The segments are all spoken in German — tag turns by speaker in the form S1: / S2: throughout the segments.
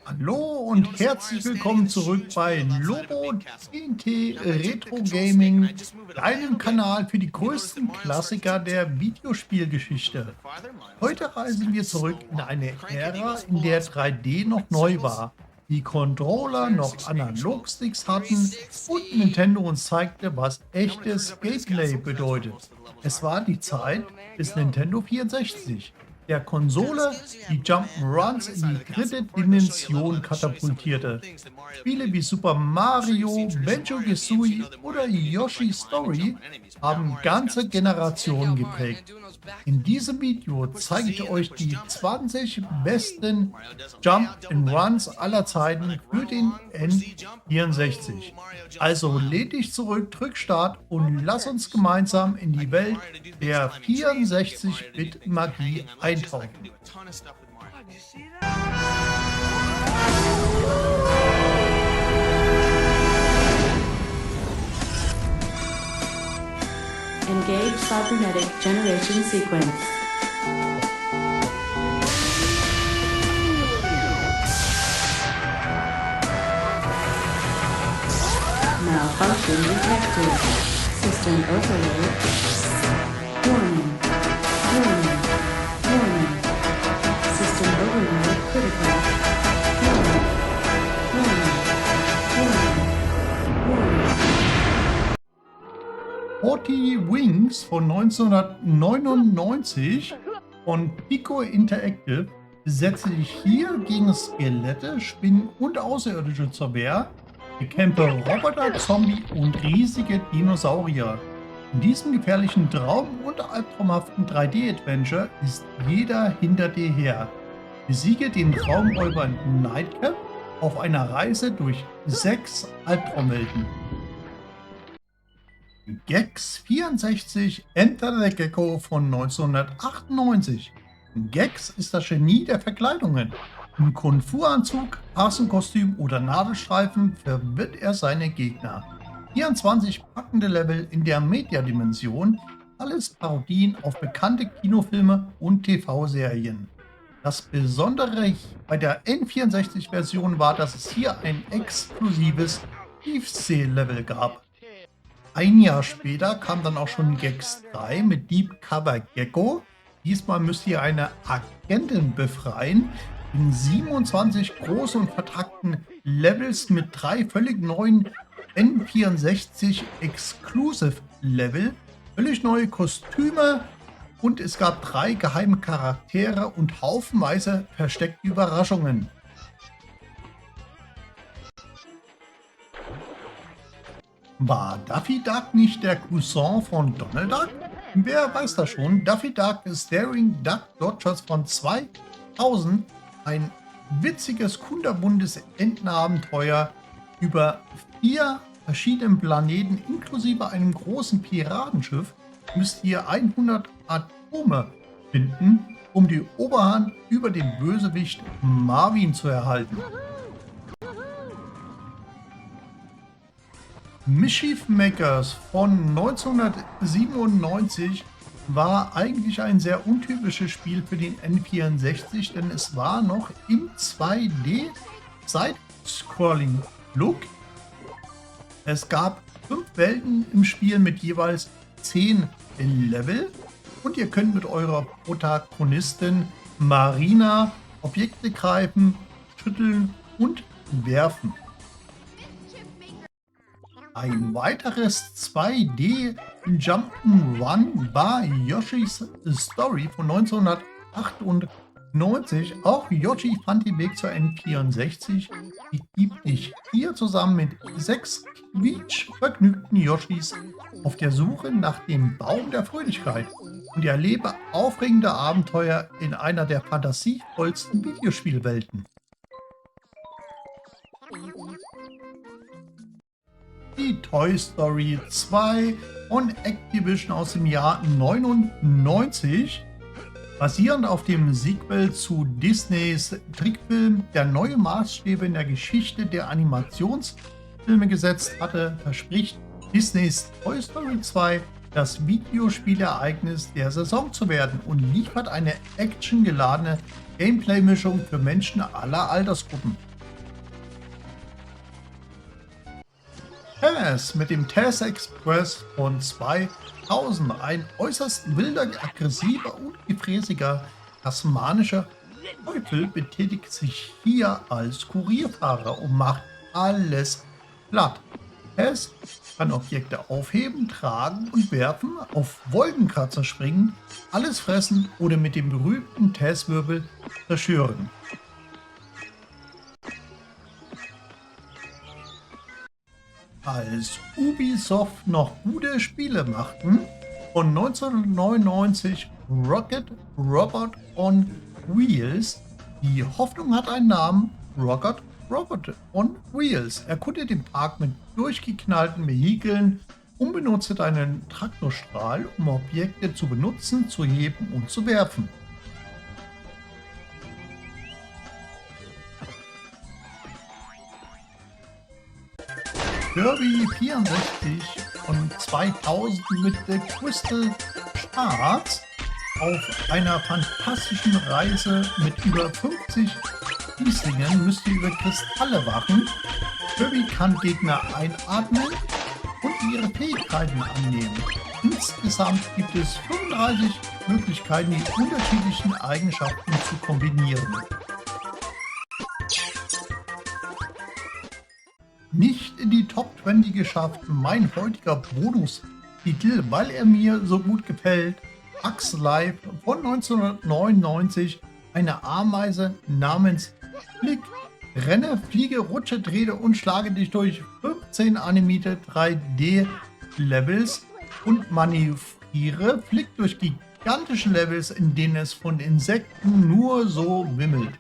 S1: Hallo und herzlich willkommen zurück bei Lobo TNT Retro Gaming, deinem Kanal für die größten Klassiker der Videospielgeschichte. Heute reisen wir zurück in eine Ära, in der 3D noch neu war, die Controller noch Analogsticks hatten und Nintendo uns zeigte, was echtes Gameplay bedeutet. Es war die Zeit des Nintendo 64, der Konsole, die Jump'n'Runs in die dritte Dimension katapultierte. Spiele wie Super Mario, Banjo-Kazooie oder Yoshi's Story haben ganze Generationen geprägt. In diesem Video zeige ich euch die 20 besten Jump'n'Runs aller Zeiten für den N64. Also lehn dich zurück, drück Start und lass uns gemeinsam in die Welt der 64-Bit-Magie eintauchen.
S2: Engage cybernetic generation sequence. Malfunction detected. System overload. Warning. Warning. Warning. System overload critical. Warning. Warning. Warning. Warning.
S1: 40 Wings von 1999 von Pico Interactive setze sich hier gegen Skelette, Spinnen und Außerirdische zur Wehr, bekämpfe Roboter, Zombie und riesige Dinosaurier. In diesem gefährlichen Traum- und albtraumhaften 3D-Adventure ist jeder hinter dir her. Besiege den Traumräuber Nightcap auf einer Reise durch 6 Albtraumwelten. Gex 64 Enter the Gecko von 1998. Gex ist das Genie der Verkleidungen. Im Kung-Fu-Anzug, Hasenkostüm oder Nadelstreifen verwirrt er seine Gegner. 24 packende Level in der Media-Dimension, alles Parodien auf bekannte Kinofilme und TV-Serien. Das Besondere bei der N64-Version war, dass es hier ein exklusives Tiefsee-Level gab. Ein Jahr später kam dann auch schon Gex 3 mit Deep Cover Gecko. Diesmal müsst ihr eine Agentin befreien. In 27 großen und vertrackten Levels mit 3 völlig neuen N64 Exclusive Level, völlig neue Kostüme und es gab 3 geheime Charaktere und haufenweise versteckte Überraschungen. War Daffy Duck nicht der Cousin von Donald Duck? Wer weiß das schon? Daffy Duck Staring Duck Dodgers von 2000, ein witziges, kunterbuntes Entenabenteuer über 4 verschiedenen Planeten inklusive einem großen Piratenschiff. Müsst ihr 100 Atome finden, um die Oberhand über den Bösewicht Marvin zu erhalten. Mischief Makers von 1997 war eigentlich ein sehr untypisches Spiel für den N64, denn es war noch im 2D Side-Scrolling Look. Es gab 5 Welten im Spiel mit jeweils 10 Level und ihr könnt mit eurer Protagonistin Marina Objekte greifen, schütteln und werfen. Ein weiteres 2D Jump'n'Run war Yoshi's Story von 1998. Auch Yoshi fand den Weg zur N64. Die gibt dich hier zusammen mit 6 quietschvergnügten Yoshis auf der Suche nach dem Baum der Fröhlichkeit und erlebe aufregende Abenteuer in einer der fantasievollsten Videospielwelten. Die Toy Story 2 von Activision aus dem Jahr 1999, basierend auf dem Sequel zu Disneys Trickfilm, der neue Maßstäbe in der Geschichte der Animationsfilme gesetzt hatte, verspricht Disneys Toy Story 2 das Videospielereignis der Saison zu werden und liefert eine actiongeladene Gameplay-Mischung für Menschen aller Altersgruppen. Taz mit dem Taz Express von 2000. Ein äußerst wilder, aggressiver und gefräßiger tasmanischer Teufel betätigt sich hier als Kurierfahrer und macht alles platt. Taz kann Objekte aufheben, tragen und werfen, auf Wolkenkratzer springen, alles fressen oder mit dem berühmten Taz-Wirbel zerstören. Als Ubisoft noch gute Spiele machten, von 1999 Rocket Robot on Wheels. Die Hoffnung hat einen Namen, Rocket Robot on Wheels. Erkundet den Park mit durchgeknallten Vehikeln und benutzt einen Traktorstrahl, um Objekte zu benutzen, zu heben und zu werfen. Kirby 64 von 2000 mit The Crystal Shards auf einer fantastischen Reise mit über 50 Gießlingen müsst ihr über Kristalle wachen. Kirby kann Gegner einatmen und ihre Fähigkeiten annehmen. Insgesamt gibt es 35 Möglichkeiten, die unterschiedlichen Eigenschaften zu kombinieren. Nicht in die Top 20 geschafft, mein heutiger Bonustitel, weil er mir so gut gefällt. Axe Life von 1999, eine Ameise namens Flick. Renne, fliege, rutsche, drehe und schlage dich durch 15 animierte 3D-Levels und manövriere. Flick durch gigantische Levels, in denen es von Insekten nur so wimmelt.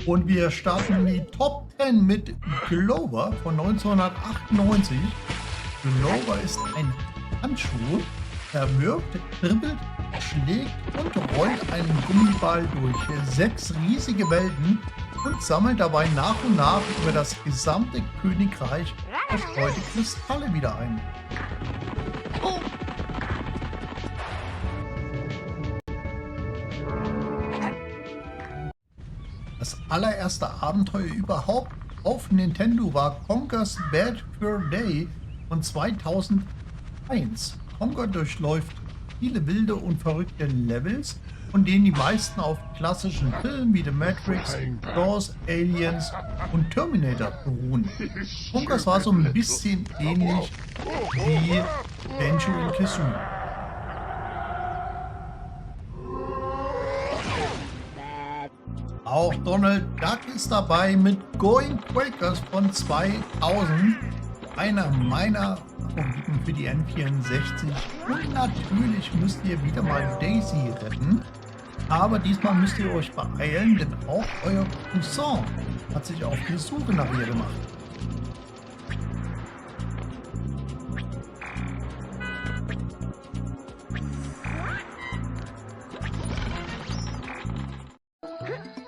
S1: Und wir starten in die Top 10 mit Glover von 1998. Glover ist ein Handschuh. Er wirkt, dribbelt, schlägt und rollt einen Gummiball durch 6 riesige Welten und sammelt dabei nach und nach über das gesamte Königreich verstreute Kristalle wieder ein. Das allererste Abenteuer überhaupt auf Nintendo war Conker's Bad Fur Day von 2001. Conker durchläuft viele wilde und verrückte Levels, von denen die meisten auf klassischen Filmen wie The Matrix, Jaws, Aliens und Terminator beruhen. Conkers war so ein bisschen ähnlich wie Banjo-Kazooie. Auch Donald Duck ist dabei mit Going Quakers von 2000, einer meiner Favoriten für die N64. Und natürlich müsst ihr wieder mal Daisy retten, aber diesmal müsst ihr euch beeilen, denn auch euer Cousin hat sich auf die Suche nach ihr gemacht.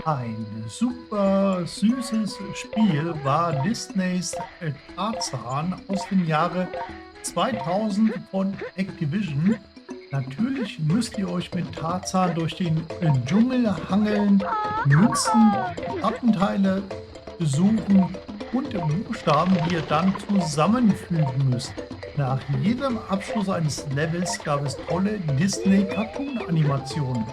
S1: Ein super süßes Spiel war Disneys Tarzan aus dem Jahre 2000 von Activision. Natürlich müsst ihr euch mit Tarzan durch den Dschungel hangeln, Münzen, Attenteile besuchen und Buchstaben, die ihr dann zusammenfügen müsst. Nach jedem Abschluss eines Levels gab es tolle Disney-Cartoon-Animationen.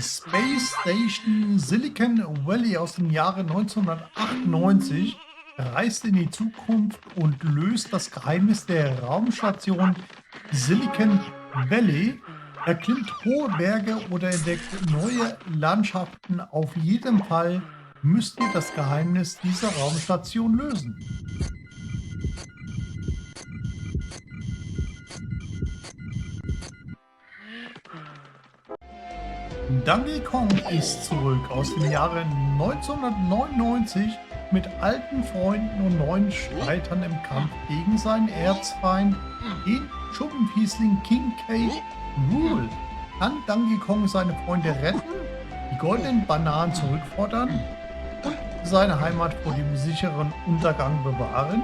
S1: Space Station Silicon Valley aus dem Jahre 1998 reist in die Zukunft und löst das Geheimnis der Raumstation Silicon Valley. Erklimmt hohe Berge oder entdeckt neue Landschaften. Auf jeden Fall müsst ihr das Geheimnis dieser Raumstation lösen. Donkey Kong ist zurück aus dem Jahre 1999 mit alten Freunden und neuen Streitern im Kampf gegen seinen Erzfeind, den Schuppenfiesling King K. Rool. Kann Donkey Kong seine Freunde retten, die goldenen Bananen zurückfordern und seine Heimat vor dem sicheren Untergang bewahren?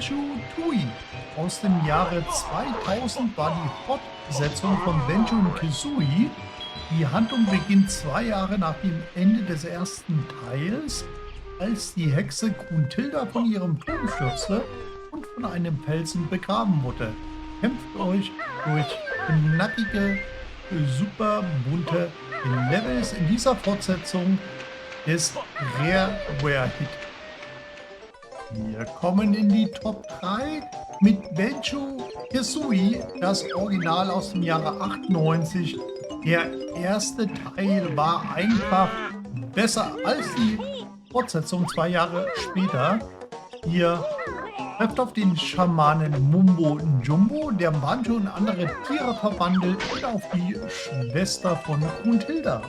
S1: Banjo-Tooie. Aus dem Jahre 2000 war die Fortsetzung von Banjo und Kazooie. Die Handlung beginnt 2 Jahre nach dem Ende des ersten Teils, als die Hexe Gruntilda von ihrem Turm stürzte und von einem Felsen begraben wurde. Kämpft euch durch knackige, super bunte Levels in dieser Fortsetzung des Rareware-Hit. Wir kommen in die Top 3 mit Banjo-Kazooie, das Original aus dem Jahre 98. Der erste Teil war einfach besser als die Fortsetzung 2 Jahre später. Ihr trefft auf den Schamanen Mumbo Jumbo, der Banjo und andere Tiere verwandelt, und auf die Schwester von Gruntilda.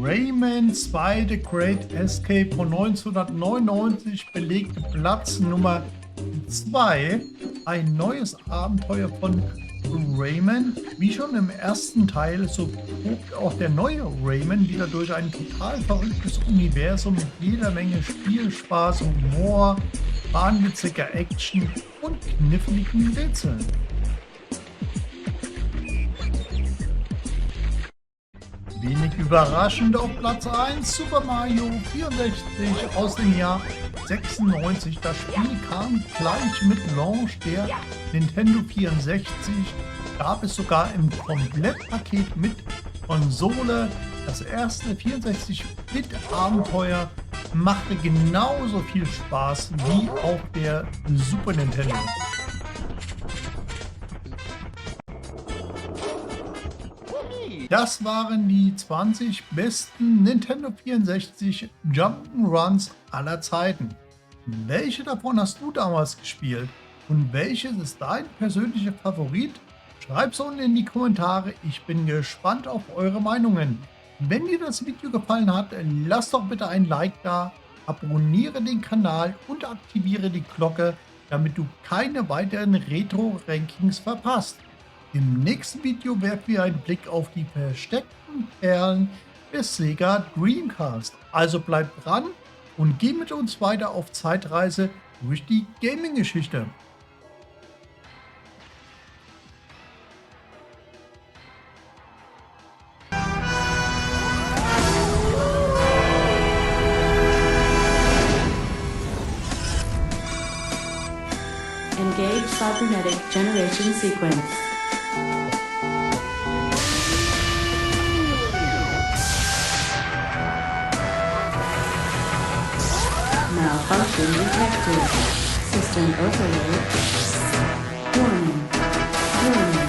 S1: Rayman 2 The Great Escape von 1999 belegt Platz Nummer 2. Ein neues Abenteuer von Rayman. Wie schon im ersten Teil, so tobt auch der neue Rayman wieder durch ein total verrücktes Universum mit jeder Menge Spielspaß, Humor, wahnwitziger Action und kniffligen Rätseln. Wenig überraschend auf Platz 1 Super Mario 64 aus dem Jahr 96. Das Spiel kam gleich mit Launch der Nintendo 64. Gab es sogar im Komplettpaket mit Konsole. Das erste 64-Bit-Abenteuer machte genauso viel Spaß wie auf der Super Nintendo. Das waren die 20 besten Nintendo 64 Jump'n'Runs aller Zeiten. Welche davon hast du damals gespielt und welches ist dein persönlicher Favorit? Schreib's unten in die Kommentare, ich bin gespannt auf eure Meinungen. Wenn dir das Video gefallen hat, lass doch bitte ein Like da, abonniere den Kanal und aktiviere die Glocke, damit du keine weiteren Retro-Rankings verpasst. Im nächsten Video werfen wir einen Blick auf die versteckten Perlen des Sega Dreamcast. Also bleibt dran und geh mit uns weiter auf Zeitreise durch die Gaming-Geschichte.
S2: Engage cybernetic generation sequence. Malfunction detected. System overload. Warning. Warning.